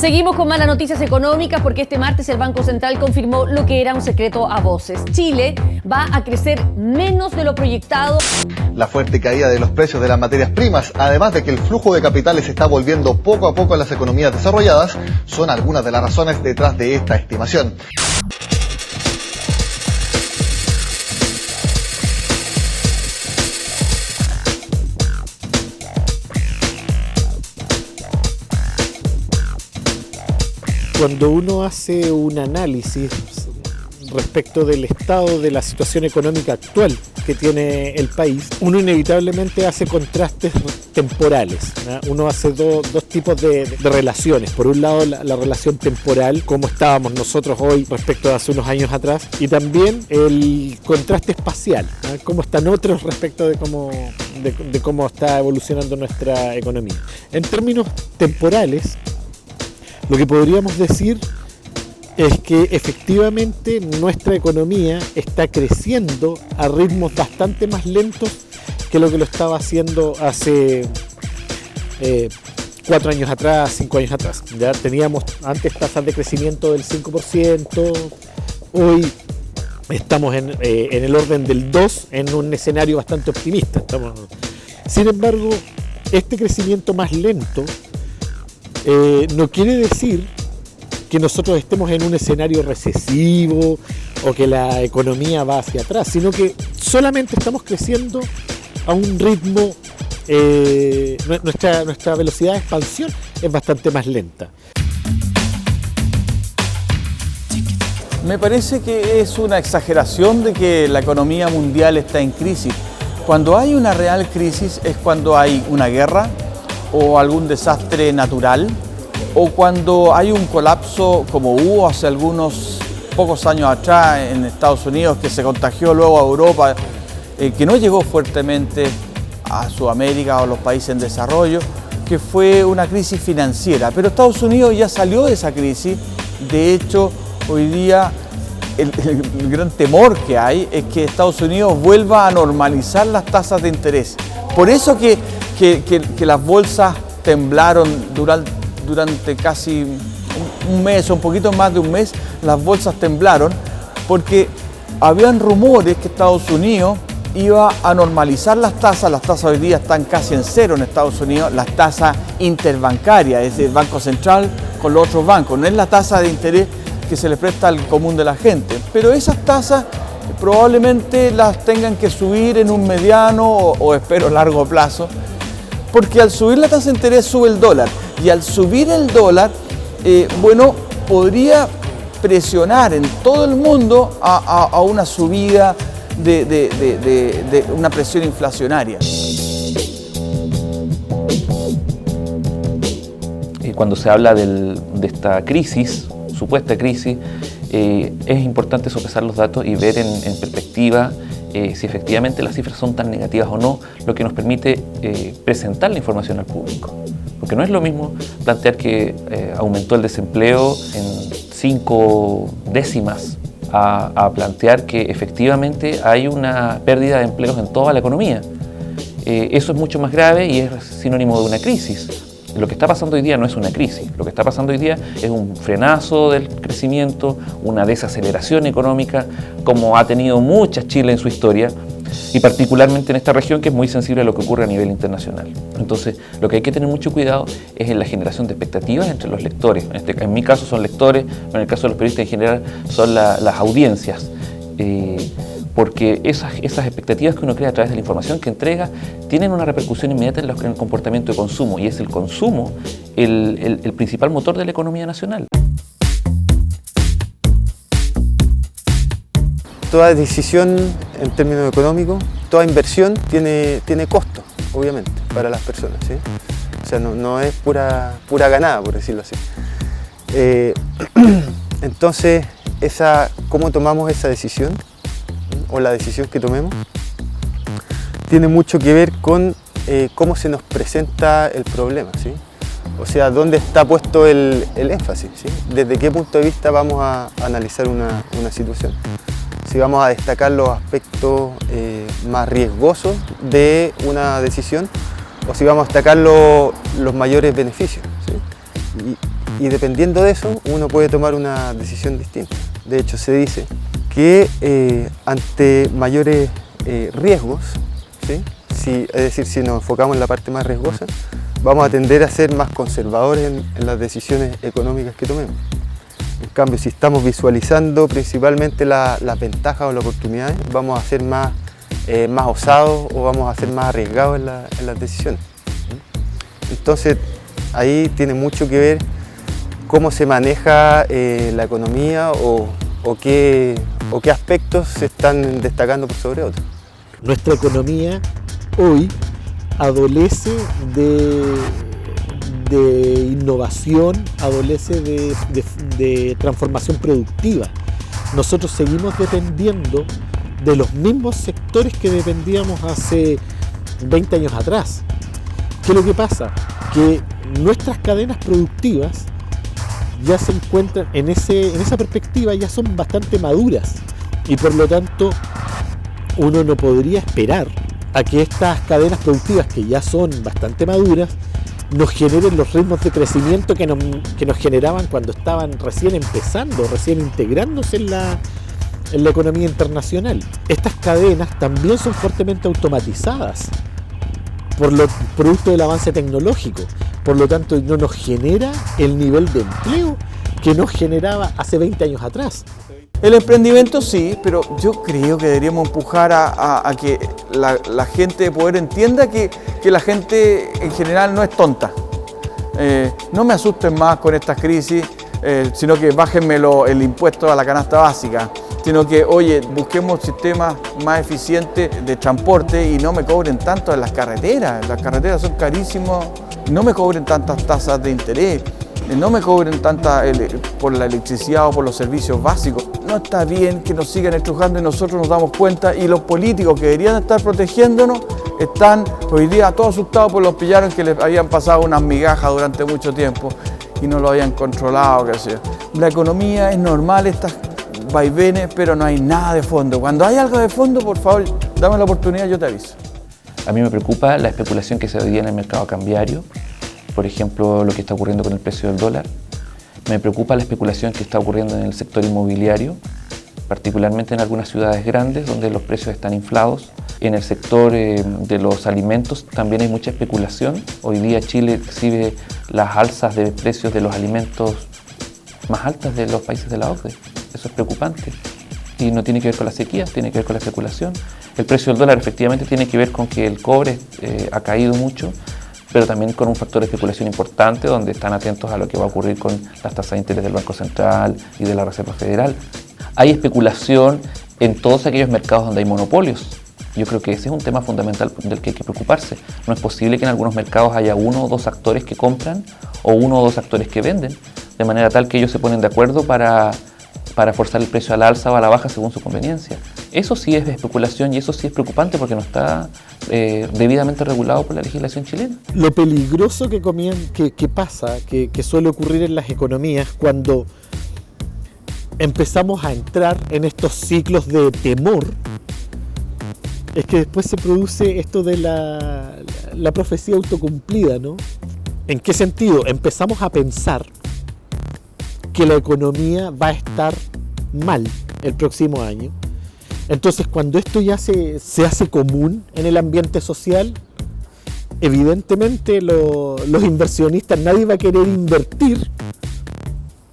Seguimos con malas noticias económicas porque este martes el Banco Central confirmó lo que era un secreto a voces. Chile va a crecer menos de lo proyectado. La fuerte caída de los precios de las materias primas, además de que el flujo de capitales se está volviendo poco a poco en las economías desarrolladas, son algunas de las razones detrás de esta estimación. Cuando uno hace un análisis respecto del estado de la situación económica actual que tiene el país, uno inevitablemente hace contrastes temporales, ¿no? Uno hace dos tipos de relaciones. Por un lado, la relación temporal, cómo estábamos nosotros hoy respecto de hace unos años atrás, y también el contraste espacial, ¿no? Cómo están otros respecto de cómo está evolucionando nuestra economía. En términos temporales, lo que podríamos decir es que efectivamente nuestra economía está creciendo a ritmos bastante más lentos que lo estaba haciendo hace 4 años atrás, 5 años atrás. Ya teníamos antes tasas de crecimiento del 5%, hoy estamos en el orden del 2%, en un escenario bastante optimista. Sin embargo, este crecimiento más lento no quiere decir que nosotros estemos en un escenario recesivo o que la economía va hacia atrás, sino que solamente estamos creciendo a un ritmo, nuestra velocidad de expansión es bastante más lenta. Me parece que es una exageración de que la economía mundial está en crisis. Cuando hay una real crisis es cuando hay una guerra o algún desastre natural, o cuando hay un colapso como hubo hace algunos pocos años atrás en Estados Unidos, que se contagió luego a Europa, que no llegó fuertemente a Sudamérica o a los países en desarrollo, que fue una crisis financiera. Pero Estados Unidos ya salió de esa crisis. De hecho, hoy día el gran temor que hay es que Estados Unidos vuelva a normalizar las tasas de interés. Por eso que las bolsas temblaron durante casi un mes o un poquito más de un mes. Las bolsas temblaron porque habían rumores que Estados Unidos iba a normalizar las tasas hoy día están casi en cero en Estados Unidos, las tasas interbancarias, es decir, el Banco Central con los otros bancos, no es la tasa de interés que se le presta al común de la gente, pero esas tasas probablemente las tengan que subir en un mediano o espero largo plazo, porque al subir la tasa de interés sube el dólar, y al subir el dólar, podría presionar en todo el mundo a una subida de una presión inflacionaria. Cuando se habla de esta crisis, supuesta crisis, es importante sopesar los datos y ver en perspectiva si efectivamente las cifras son tan negativas o no, lo que nos permite presentar la información al público. Porque no es lo mismo plantear que aumentó el desempleo en 5 décimas a plantear que efectivamente hay una pérdida de empleos en toda la economía. Eso es mucho más grave y es sinónimo de una crisis. Lo que está pasando hoy día no es una crisis, lo que está pasando hoy día es un frenazo del crecimiento, una desaceleración económica, como ha tenido muchas Chile en su historia, y particularmente en esta región que es muy sensible a lo que ocurre a nivel internacional. Entonces, lo que hay que tener mucho cuidado es en la generación de expectativas entre los lectores. En mi caso son lectores, pero en el caso de los periodistas en general son las audiencias. Porque esas expectativas que uno crea a través de la información que entrega tienen una repercusión inmediata en el comportamiento de consumo, y es el consumo el principal motor de la economía nacional. Toda decisión en términos económicos, toda inversión tiene costo, obviamente, para las personas, ¿sí? O sea, no es pura ganada, por decirlo así. Entonces, ¿cómo tomamos esa decisión? O la decisión que tomemos, tiene mucho que ver con cómo se nos presenta el problema, ¿sí? O sea, dónde está puesto el énfasis, ¿sí? Desde qué punto de vista vamos a analizar una situación. Si vamos a destacar los aspectos más riesgosos de una decisión o si vamos a destacar los mayores beneficios, ¿sí? Y dependiendo de eso, uno puede tomar una decisión distinta. De hecho, se dice que ante mayores riesgos, ¿sí? Es decir, si nos enfocamos en la parte más riesgosa, vamos a tender a ser más conservadores en las decisiones económicas que tomemos. En cambio, si estamos visualizando principalmente las ventajas o las oportunidades, vamos a ser más osados o vamos a ser más arriesgados en las decisiones. Entonces, ahí tiene mucho que ver cómo se maneja la economía o qué aspectos se están destacando por sobre otros. Nuestra economía hoy adolece de innovación, adolece de transformación productiva. Nosotros seguimos dependiendo de los mismos sectores que dependíamos hace 20 años atrás. ¿Qué es lo que pasa? Que nuestras cadenas productivas ya se encuentran en esa perspectiva, ya son bastante maduras y por lo tanto uno no podría esperar a que estas cadenas productivas que ya son bastante maduras nos generen los ritmos de crecimiento que nos generaban cuando estaban recién empezando, recién integrándose en la economía internacional. Estas cadenas también son fuertemente automatizadas producto del avance tecnológico, por lo tanto no nos genera el nivel de empleo que nos generaba hace 20 años atrás. El emprendimiento sí, pero yo creo que deberíamos empujar a que la gente de poder entienda que la gente en general no es tonta. No me asusten más con estas crisis, sino que bájenme el impuesto a la canasta básica, sino que, oye, busquemos sistemas más eficientes de transporte y no me cobren tanto en las carreteras. Las carreteras son carísimas, no me cobren tantas tasas de interés. No me cobren tanta por la electricidad o por los servicios básicos. No está bien que nos sigan estrujando y nosotros nos damos cuenta y los políticos que deberían estar protegiéndonos están hoy día todos asustados por los pillaron que les habían pasado unas migajas durante mucho tiempo y no lo habían controlado, qué sé yo. La economía es normal, estas vaivenes, pero no hay nada de fondo. Cuando hay algo de fondo, por favor, dame la oportunidad, yo te aviso. A mí me preocupa la especulación que se veía en el mercado cambiario. Por ejemplo, lo que está ocurriendo con el precio del dólar. Me preocupa la especulación que está ocurriendo en el sector inmobiliario, particularmente en algunas ciudades grandes donde los precios están inflados. En el sector de los alimentos también hay mucha especulación. Hoy día Chile exhibe las alzas de precios de los alimentos más altas de los países de la OCDE. Eso es preocupante y no tiene que ver con la sequía, tiene que ver con la especulación. El precio del dólar efectivamente tiene que ver con que el cobre ha caído mucho, pero también con un factor de especulación importante donde están atentos a lo que va a ocurrir con las tasas de interés del Banco Central y de la Reserva Federal. Hay especulación en todos aquellos mercados donde hay monopolios. Yo creo que ese es un tema fundamental del que hay que preocuparse. No es posible que en algunos mercados haya uno o dos actores que compran o uno o dos actores que venden, de manera tal que ellos se ponen de acuerdo para forzar el precio a la alza o a la baja según su conveniencia. Eso sí es especulación y eso sí es preocupante porque no está debidamente regulado por la legislación chilena. Lo peligroso que pasa, que suele ocurrir en las economías cuando empezamos a entrar en estos ciclos de temor, es que después se produce esto de la profecía autocumplida, ¿no? ¿En qué sentido? Empezamos a pensar que la economía va a estar mal el próximo año. Entonces, cuando esto ya se hace común en el ambiente social, evidentemente los inversionistas, nadie va a querer invertir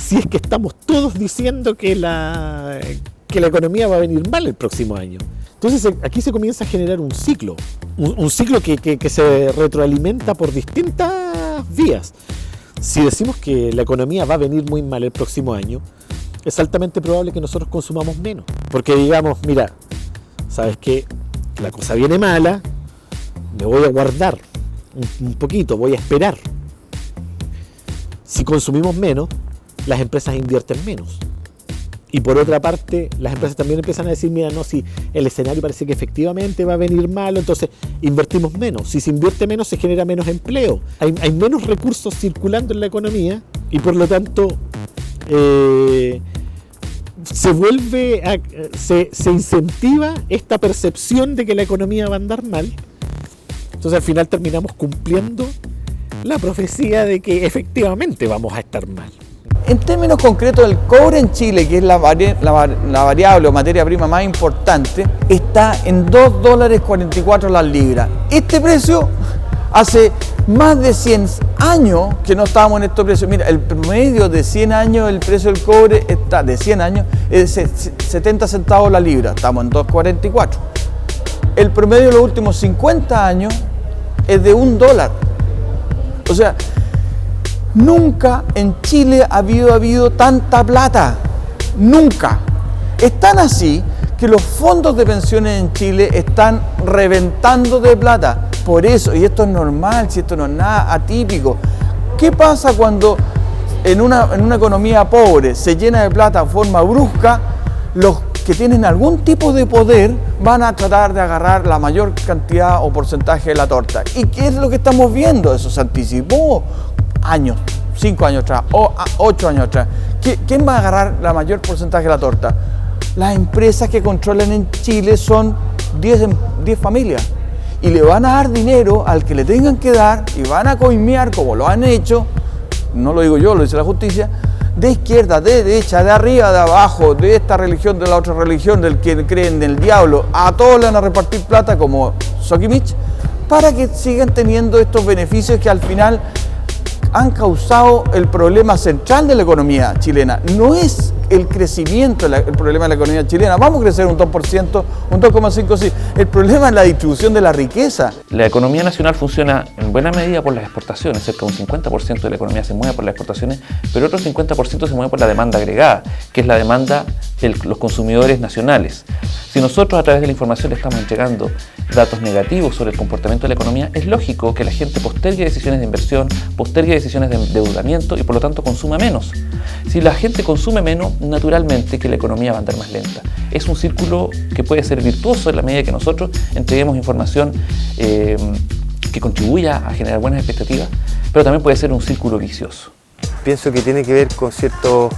si es que estamos todos diciendo que la economía va a venir mal el próximo año. Entonces, aquí se comienza a generar un ciclo que se retroalimenta por distintas vías. Si decimos que la economía va a venir muy mal el próximo año, es altamente probable que nosotros consumamos menos. Porque digamos, mira, ¿sabes qué? La cosa viene mala, me voy a guardar un poquito, voy a esperar. Si consumimos menos, las empresas invierten menos. Y por otra parte, las empresas también empiezan a decir, mira, no, si el escenario parece que efectivamente va a venir malo, entonces invertimos menos. Si se invierte menos, se genera menos empleo. Hay menos recursos circulando en la economía y por lo tanto se incentiva esta percepción de que la economía va a andar mal. Entonces al final terminamos cumpliendo la profecía de que efectivamente vamos a estar mal. En términos concretos, el cobre en Chile, que es la variable o materia prima más importante, está en $2.44 la libra. Este precio hace más de 100 años que no estábamos en estos precios. Mira, el promedio de 100 años, el precio del cobre está de 100 años, es de 70 centavos la libra, estamos en 2.44. El promedio de los últimos 50 años es de $1. O sea, nunca en Chile ha habido tanta plata, nunca. Es tan así que los fondos de pensiones en Chile están reventando de plata. Por eso, y esto es normal, si esto no es nada atípico. ¿Qué pasa cuando en una economía pobre se llena de plata de forma brusca? Los que tienen algún tipo de poder van a tratar de agarrar la mayor cantidad o porcentaje de la torta. ¿Y qué es lo que estamos viendo? Eso se anticipó años, 5 años atrás, o 8 años atrás. ¿Quién va a agarrar la mayor porcentaje de la torta? Las empresas que controlan en Chile son 10 familias y le van a dar dinero al que le tengan que dar y van a coimear, como lo han hecho, no lo digo yo, lo dice la justicia, de izquierda, de derecha, de arriba, de abajo, de esta religión, de la otra religión, del que creen en el diablo, a todos le van a repartir plata como Sokimich, para que sigan teniendo estos beneficios que al final han causado el problema central de la economía chilena. No es el crecimiento el problema de la economía chilena. Vamos a crecer un 2%, un 2,5%, sí. El problema es la distribución de la riqueza. La economía nacional funciona en buena medida por las exportaciones. Cerca de un 50% de la economía se mueve por las exportaciones, pero otro 50% se mueve por la demanda agregada, que es la demanda de los consumidores nacionales. Si nosotros a través de la información le estamos entregando datos negativos sobre el comportamiento de la economía, es lógico que la gente postergue decisiones de inversión, postergue decisiones de endeudamiento y por lo tanto consuma menos. Si la gente consume menos, naturalmente que la economía va a andar más lenta. Es un círculo que puede ser virtuoso en la medida que nosotros entreguemos información que contribuya a generar buenas expectativas, pero también puede ser un círculo vicioso. Pienso que tiene que ver con ciertos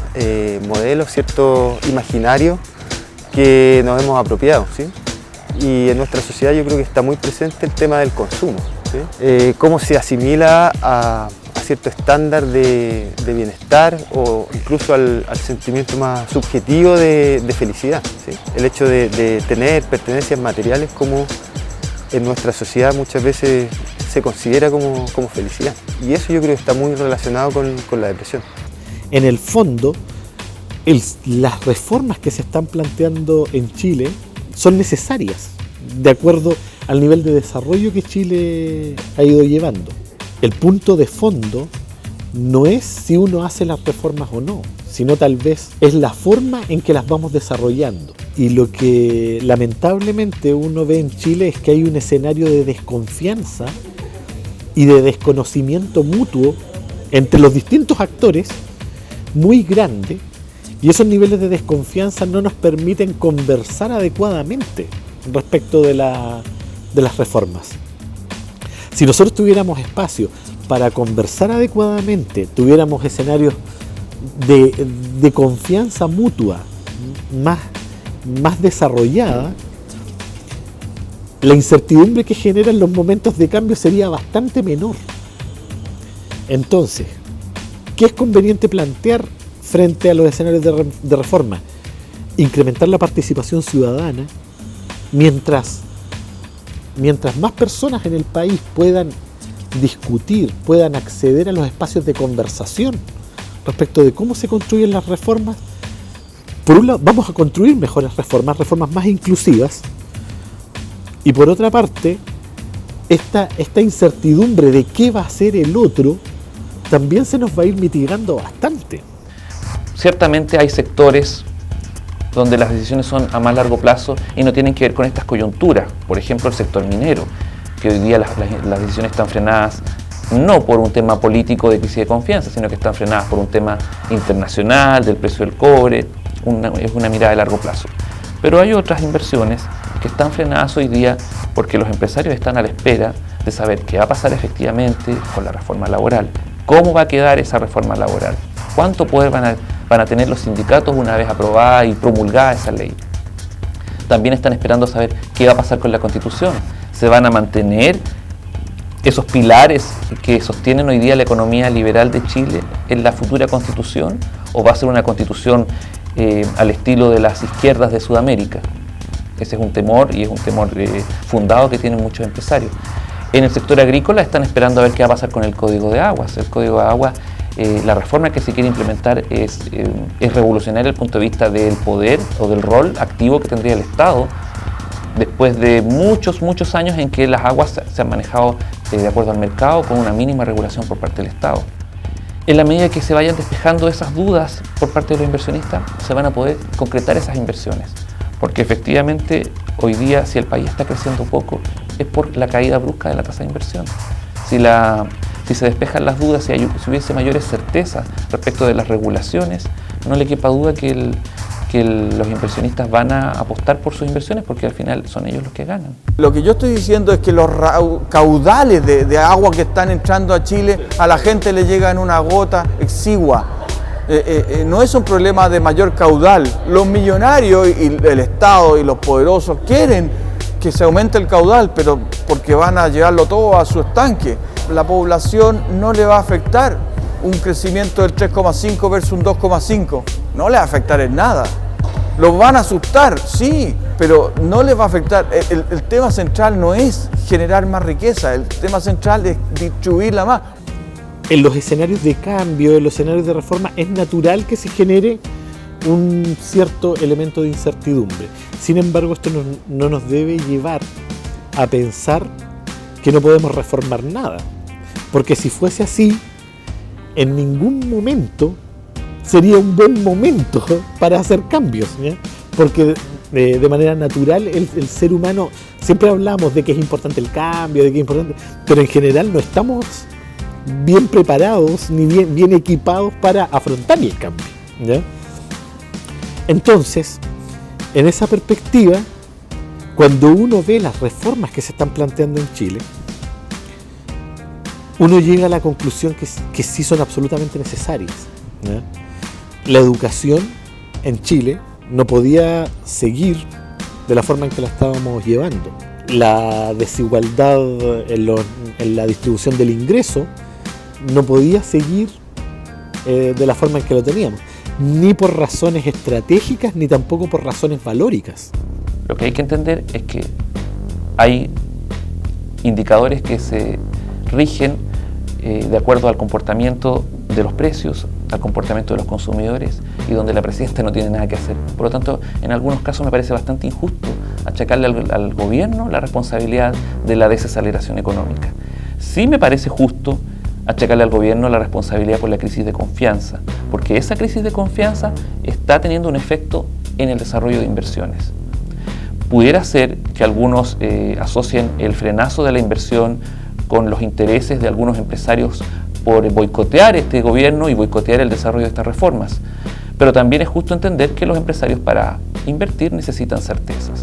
modelos, ciertos imaginarios que nos hemos apropiado, ¿sí? Y en nuestra sociedad yo creo que está muy presente el tema del consumo, ¿sí? Cómo se asimila a cierto estándar de bienestar o incluso al sentimiento más subjetivo de felicidad, ¿sí? El hecho de tener pertenencias materiales como en nuestra sociedad muchas veces se considera como felicidad. Y eso yo creo que está muy relacionado con la depresión. En el fondo, las reformas que se están planteando en Chile son necesarias, de acuerdo al nivel de desarrollo que Chile ha ido llevando. El punto de fondo no es si uno hace las reformas o no, sino tal vez es la forma en que las vamos desarrollando. Y lo que lamentablemente uno ve en Chile es que hay un escenario de desconfianza y de desconocimiento mutuo entre los distintos actores muy grande, y esos niveles de desconfianza no nos permiten conversar adecuadamente respecto de las reformas. Si nosotros tuviéramos espacio para conversar adecuadamente, tuviéramos escenarios de confianza mutua más desarrollada, la incertidumbre que generan los momentos de cambio sería bastante menor. Entonces, ¿qué es conveniente plantear frente a los escenarios de reforma? Incrementar la participación ciudadana, mientras más personas en el país puedan discutir, puedan acceder a los espacios de conversación respecto de cómo se construyen las reformas. Por un lado, vamos a construir mejores reformas más inclusivas, y por otra parte, esta incertidumbre de qué va a hacer el otro también se nos va a ir mitigando bastante. Ciertamente hay sectores donde las decisiones son a más largo plazo y no tienen que ver con estas coyunturas. Por ejemplo, el sector minero, que hoy día las decisiones están frenadas no por un tema político de crisis de confianza, sino que están frenadas por un tema internacional, del precio del cobre, es una mirada de largo plazo. Pero hay otras inversiones que están frenadas hoy día porque los empresarios están a la espera de saber qué va a pasar efectivamente con la reforma laboral, cómo va a quedar esa reforma laboral, cuánto poder van a tener los sindicatos una vez aprobada y promulgada esa ley. También están esperando saber qué va a pasar con la Constitución. ¿Se van a mantener esos pilares que sostienen hoy día la economía liberal de Chile en la futura constitución, o va a ser una constitución al estilo de las izquierdas de Sudamérica? Ese es un temor, y es un temor fundado que tienen muchos empresarios. En el sector agrícola están esperando a ver qué va a pasar con el Código de Aguas. El Código de Aguas, la reforma que se quiere implementar es revolucionaria desde el punto de vista del poder o del rol activo que tendría el Estado después de muchos años en que las aguas se han manejado de acuerdo al mercado con una mínima regulación por parte del Estado. En la medida que se vayan despejando esas dudas por parte de los inversionistas, se van a poder concretar esas inversiones. Porque efectivamente hoy día, si el país está creciendo poco, es por la caída brusca de la tasa de inversión. Si se despejan las dudas, si hubiese mayores certezas respecto de las regulaciones, no le quepa duda que los inversionistas van a apostar por sus inversiones, porque al final son ellos los que ganan. Lo que yo estoy diciendo es que los caudales de agua que están entrando a Chile, a la gente le llega en una gota exigua. No es un problema de mayor caudal. Los millonarios y el Estado y los poderosos quieren que se aumente el caudal, pero porque van a llevarlo todo a su estanque. La población no le va a afectar un crecimiento del 3,5 versus un 2,5. No le va a afectar en nada. Los van a asustar, sí, pero no les va a afectar. El tema central no es generar más riqueza, el tema central es distribuirla más. En los escenarios de cambio, en los escenarios de reforma, es natural que se genere un cierto elemento de incertidumbre. Sin embargo, esto no nos debe llevar a pensar que no podemos reformar nada. Porque si fuese así, en ningún momento sería un buen momento para hacer cambios, ¿ya? Porque de manera natural el ser humano, siempre hablamos de que es importante el cambio, de que es importante, pero en general no estamos bien preparados ni bien equipados para afrontar el cambio, ¿ya? Entonces, en esa perspectiva, cuando uno ve las reformas que se están planteando en Chile, uno llega a la conclusión que sí son absolutamente necesarias, ¿ya? La educación en Chile no podía seguir de la forma en que la estábamos llevando. La desigualdad en la distribución del ingreso no podía seguir de la forma en que lo teníamos, ni por razones estratégicas, ni tampoco por razones valóricas. Lo que hay que entender es que hay indicadores que se rigen de acuerdo al comportamiento de los precios, al comportamiento de los consumidores, y donde la presidenta no tiene nada que hacer. Por lo tanto, en algunos casos me parece bastante injusto achacarle al gobierno la responsabilidad de la desaceleración económica. Sí me parece justo achacarle al gobierno la responsabilidad por la crisis de confianza, porque esa crisis de confianza está teniendo un efecto en el desarrollo de inversiones. Pudiera ser que algunos asocien el frenazo de la inversión con los intereses de algunos empresarios por boicotear este gobierno y boicotear el desarrollo de estas reformas. Pero también es justo entender que los empresarios, para invertir, necesitan certezas.